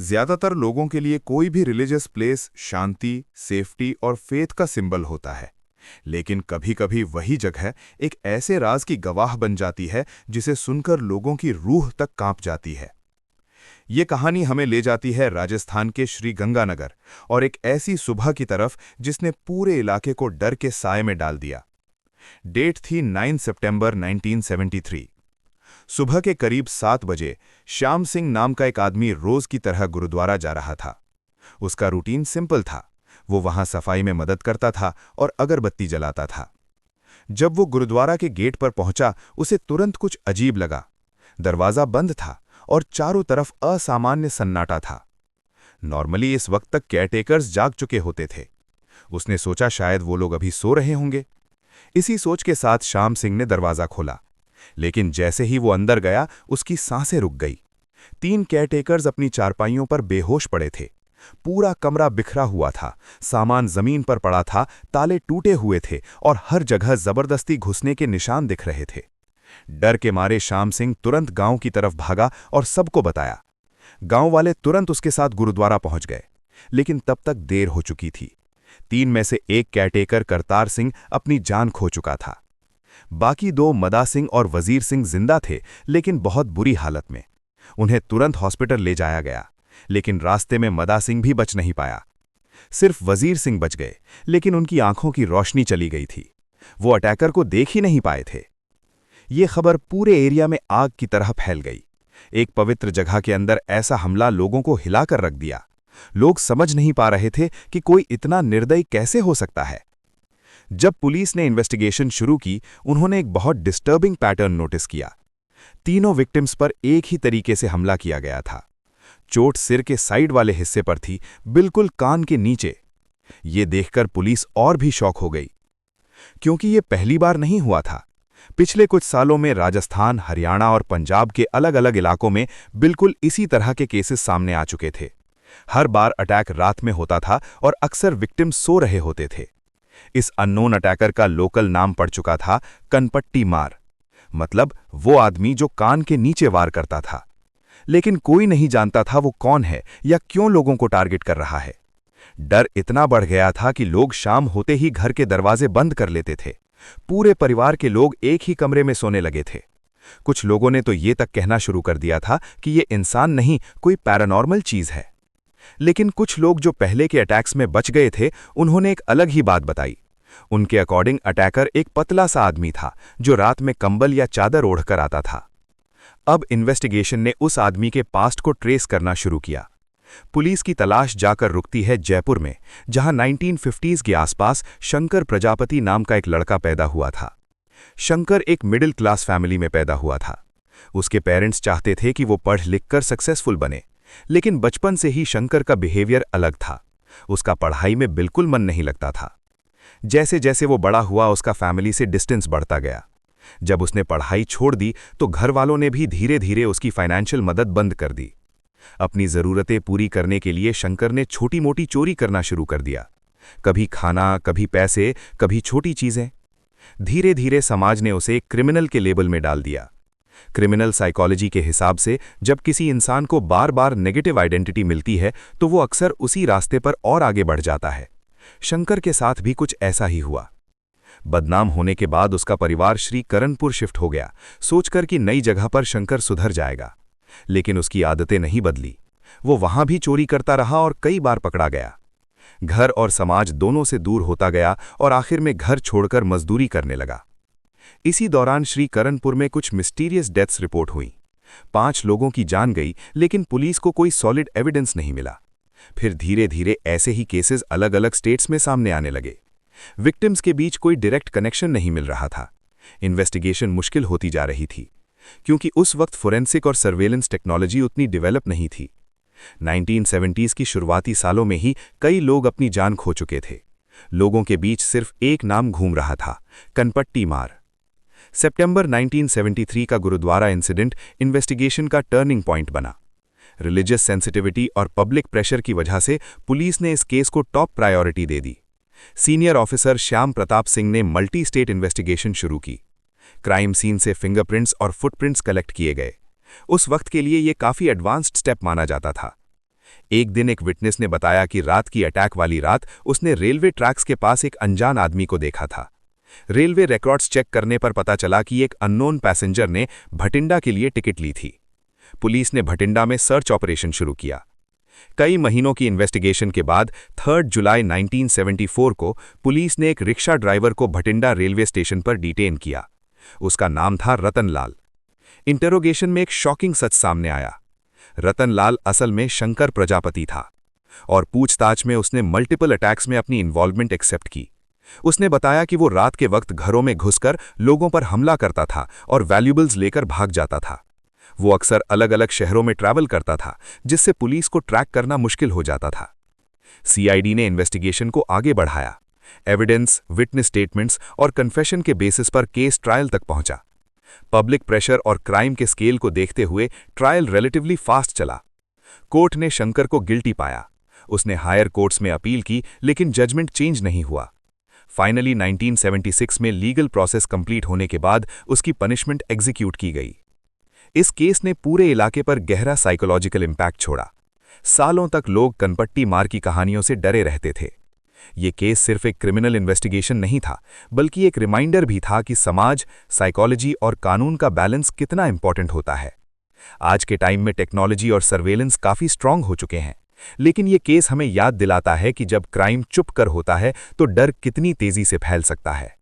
ज्यादातर लोगों के लिए कोई भी रिलीजियस प्लेस शांति, सेफ्टी और फेथ का सिंबल होता है। लेकिन कभी-कभी वही जगह एक ऐसे राज की गवाह बन जाती है जिसे सुनकर लोगों की रूह तक कांप जाती है। ये कहानी हमें ले जाती है राजस्थान के श्री गंगानगर और एक ऐसी सुबह की तरफ जिसने पूरे इलाके को डर के साए में डाल दिया। डेट थी 9 सितंबर 1973। सुबह के करीब 7 बजे श्याम सिंह नाम का एक आदमी रोज की तरह गुरुद्वारा जा रहा था। उसका रूटीन सिंपल था। वो वहां सफाई में मदद करता था और अगरबत्ती जलाता था। जब वो गुरुद्वारा के गेट पर पहुंचा, उसे तुरंत कुछ अजीब लगा। दरवाजा बंद था और चारों तरफ असामान्य सन्नाटा था। नॉर्मली इस वक्त तक केयरटेकर्स जाग चुके होते थे। उसने सोचा शायद वो लोग अभी सो रहे होंगे। इसी सोच के साथ श्याम सिंह ने दरवाजा खोला, लेकिन जैसे ही वो अंदर गया उसकी सांसें रुक गई। 3 केयरटेकर्स अपनी चारपाइयों पर बेहोश पड़े थे। पूरा कमरा बिखरा हुआ था, सामान जमीन पर पड़ा था, ताले टूटे हुए थे और हर जगह जबरदस्ती घुसने के निशान दिख रहे थे। डर के मारे श्याम सिंह तुरंत गांव की तरफ भागा और सबको बताया। गांव वाले तुरंत उसके साथ गुरुद्वारा पहुंच गए, लेकिन तब तक देर हो चुकी थी। 3 में से एक केयरटेकर करतार सिंह अपनी जान खो चुका था। बाकी 2 मदा सिंह और वजीर सिंह जिंदा थे, लेकिन बहुत बुरी हालत में। उन्हें तुरंत हॉस्पिटल ले जाया गया, लेकिन रास्ते में मदा सिंह भी बच नहीं पाया। सिर्फ वजीर सिंह बच गए, लेकिन उनकी आंखों की रोशनी चली गई थी। वो अटैकर को देख ही नहीं पाए थे। ये खबर पूरे एरिया में आग की तरह फैल गई। एक पवित्र जगह के अंदर ऐसा हमला लोगों को हिलाकर रख दिया। लोग समझ नहीं पा रहे थे कि कोई इतना निर्दयी कैसे हो सकता है। जब पुलिस ने इन्वेस्टिगेशन शुरू की, उन्होंने एक बहुत डिस्टर्बिंग पैटर्न नोटिस किया। तीनों विक्टिम्स पर एक ही तरीके से हमला किया गया था। चोट सिर के साइड वाले हिस्से पर थी, बिल्कुल कान के नीचे। ये देखकर पुलिस और भी शॉक हो गई, क्योंकि ये पहली बार नहीं हुआ था। पिछले कुछ सालों में राजस्थान, हरियाणा और पंजाब के अलग-अलग इलाकों में बिल्कुल इसी तरह के केसेस सामने आ चुके थे। हर बार अटैक रात में होता था और अक्सर विक्टिम सो रहे होते थे। इस अननोन अटैकर का लोकल नाम पड़ चुका था कनपट्टी मार, मतलब वो आदमी जो कान के नीचे वार करता था। लेकिन कोई नहीं जानता था वो कौन है या क्यों लोगों को टारगेट कर रहा है। डर इतना बढ़ गया था कि लोग शाम होते ही घर के दरवाजे बंद कर लेते थे। पूरे परिवार के लोग एक ही कमरे में सोने लगे थे। कुछ लोगों ने तो ये तक कहना शुरू कर दिया था कि ये इंसान नहीं, कोई पैरानॉर्मल चीज है। लेकिन कुछ लोग जो पहले के अटैक्स में बच गए थे, उन्होंने एक अलग ही बात बताई। उनके अकॉर्डिंग अटैकर एक पतला सा आदमी था जो रात में कंबल या चादर ओढ़कर आता था। अब इन्वेस्टिगेशन ने उस आदमी के पास्ट को ट्रेस करना शुरू किया। पुलिस की तलाश जाकर रुकती है जयपुर में, जहां 1950s के आसपास शंकर प्रजापति नाम का एक लड़का पैदा हुआ था। शंकर एक मिडिल क्लास फैमिली में पैदा हुआ था। उसके पेरेंट्स चाहते थे कि वो पढ़ लिख कर सक्सेसफुल बने, लेकिन बचपन से ही शंकर का बिहेवियर अलग था। उसका पढ़ाई में बिल्कुल मन नहीं लगता था। जैसे जैसे वो बड़ा हुआ, उसका फैमिली से डिस्टेंस बढ़ता गया। जब उसने पढ़ाई छोड़ दी तो घर वालों ने भी धीरे धीरे उसकी फाइनेंशियल मदद बंद कर दी। अपनी ज़रूरतें पूरी करने के लिए शंकर ने छोटी मोटी चोरी करना शुरू कर दिया। कभी खाना, कभी पैसे, कभी छोटी चीज़ें। धीरे धीरे समाज ने उसे एक क्रिमिनल के लेबल में डाल दिया। क्रिमिनल साइकोलॉजी के हिसाब से जब किसी इंसान को बार बार नेगेटिव आइडेंटिटी मिलती है तो वो अक्सर उसी रास्ते पर और आगे बढ़ जाता है। शंकर के साथ भी कुछ ऐसा ही हुआ। बदनाम होने के बाद उसका परिवार श्री करणपुर शिफ्ट हो गया, सोचकर कि नई जगह पर शंकर सुधर जाएगा। लेकिन उसकी आदतें नहीं बदली। वो वहां भी चोरी करता रहा और कई बार पकड़ा गया। घर और समाज दोनों से दूर होता गया और आखिर में घर छोड़कर मजदूरी करने लगा। इसी दौरान श्री करणपुर में कुछ मिस्टीरियस डेथ्स रिपोर्ट हुई। 5 लोगों की जान गई, लेकिन पुलिस को कोई सॉलिड एविडेंस नहीं मिला। फिर धीरे धीरे ऐसे ही केसेस अलग अलग स्टेट्स में सामने आने लगे। विक्टिम्स के बीच कोई डायरेक्ट कनेक्शन नहीं मिल रहा था। इन्वेस्टिगेशन मुश्किल होती जा रही थी, क्योंकि उस वक्त फोरेंसिक और सर्वेलेंस टेक्नोलॉजी उतनी डेवलप नहीं थी। 1970s की शुरुआती सालों में ही कई लोग अपनी जान खो चुके थे। लोगों के बीच सिर्फ एक नाम घूम रहा था, कनपट्टी मार। सितंबर 1973 का गुरुद्वारा इंसिडेंट इन्वेस्टिगेशन का टर्निंग पॉइंट बना। रिलीजियस सेंसिटिविटी और पब्लिक प्रेशर की वजह से पुलिस ने इस केस को टॉप प्रायोरिटी दे दी। सीनियर ऑफिसर श्याम प्रताप सिंह ने मल्टी स्टेट इन्वेस्टिगेशन शुरू की। क्राइम सीन से फिंगरप्रिंट्स और फुटप्रिंट्स कलेक्ट किए गए। उस वक्त के लिए ये काफ़ी एडवांस्ड स्टेप माना जाता था। एक दिन एक विटनेस ने बताया कि रात की अटैक वाली रात उसने रेलवे ट्रैक्स के पास एक अनजान आदमी को देखा था। रेलवे रिकॉर्ड्स चेक करने पर पता चला कि एक अननोन पैसेंजर ने भटिंडा के लिए टिकट ली थी। पुलिस ने भटिंडा में सर्च ऑपरेशन शुरू किया। कई महीनों की इन्वेस्टिगेशन के बाद 3 जुलाई 1974 को पुलिस ने एक रिक्शा ड्राइवर को भटिंडा रेलवे स्टेशन पर डिटेन किया। उसका नाम था रतनलाल। इंटरोगेशन में एक शॉकिंग सच सामने आया। रतनलाल असल में शंकर प्रजापति था और पूछताछ में उसने मल्टीपल अटैक्स में अपनी इन्वॉल्वमेंट एक्सेप्ट की। उसने बताया कि वो रात के वक्त घरों में घुसकर लोगों पर हमला करता था और वैल्यूबल्स लेकर भाग जाता था। वो अक्सर अलग अलग शहरों में ट्रैवल करता था, जिससे पुलिस को ट्रैक करना मुश्किल हो जाता था। सीआईडी ने इन्वेस्टिगेशन को आगे बढ़ाया। एविडेंस, विटनेस स्टेटमेंट्स और कन्फेशन के बेसिस पर केस ट्रायल तक पहुंचा। पब्लिक प्रेशर और क्राइम के स्केल को देखते हुए ट्रायल रिलेटिवली फास्ट चला। कोर्ट ने शंकर को गिल्टी पाया। उसने हायर कोर्ट्स में अपील की, लेकिन जजमेंट चेंज नहीं हुआ। फाइनली 1976 में लीगल प्रोसेस कंप्लीट होने के बाद उसकी पनिशमेंट एग्जीक्यूट की गई। इस केस ने पूरे इलाके पर गहरा साइकोलॉजिकल इम्पैक्ट छोड़ा। सालों तक लोग कनपट्टी मार की कहानियों से डरे रहते थे। ये केस सिर्फ एक क्रिमिनल इन्वेस्टिगेशन नहीं था, बल्कि एक रिमाइंडर भी था कि समाज, साइकोलॉजी और कानून का बैलेंस कितना इंपॉर्टेंट होता है। आज के टाइम में टेक्नोलॉजी और सर्वेलेंस काफ़ी स्ट्रांग हो चुके हैं, लेकिन ये केस हमें याद दिलाता है कि जब क्राइम चुप कर होता है तो डर कितनी तेज़ी से फैल सकता है।